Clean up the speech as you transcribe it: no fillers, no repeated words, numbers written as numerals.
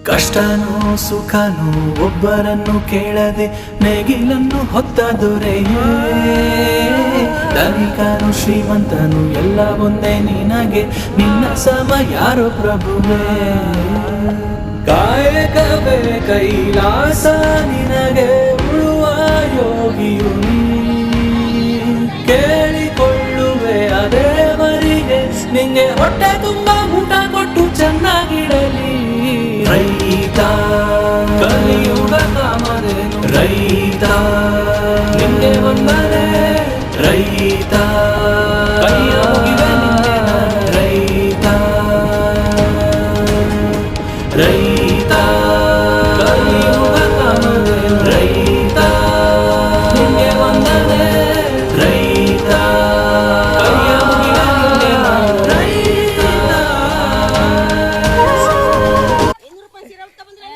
ಕಷ್ಟನೋ ಸುಖನೋ ಒಬ್ಬರನ್ನು ಕೇಳದೆ ನೇಗಿಲನ್ನು ಹೊತ್ತ ದೊರೆಯೇ. ಧನಿಕನು ಶ್ರೀಮಂತನು ಎಲ್ಲ ಒಂದೇ ನಿನಗೆ, ನಿನ್ನ ಸಮ ಯಾರೋ ಪ್ರಭುವೇ. ಕಾಯಕವೇ ಕೈಲಾಸ ನಿನಗೆ, ಉಳುವ ಯೋಗಿಯು ನೀ. ಕೇಳಿಕೊಳ್ಳುವೆ ಅದೇ ಮರಿಗೆ, ನಿಂಗೆ ಹೊಟ್ಟೆ ತುಂಬ ಊಟ ಕೊಟ್ಟು ಚೆನ್ನಾಗಿಡಲಿ. ರೈತ ಕಲಿಯುಗ ಕಾಮಧೇನು, ರೈತ ನಿಂಗೆ ವಂದನೆ. ರೈತ ಕೈಯ ಮುಗಿವೆ ನಿಂಗೆ ನಾನು, ರೈತ ರೈತ ಕಲಿಯುಗ ಕಾಮಧೇನು, ರೈತ ನಿಂಗೆ ವಂದನೆ. ರೈತ ಕೈಯ ಮುಗಿವೆ ನಿಂಗೆ ನಾನು, ರೈತ. ₹500 ಸೀರೆ ಉಟ್ಕ ಬಂದ್ರೆ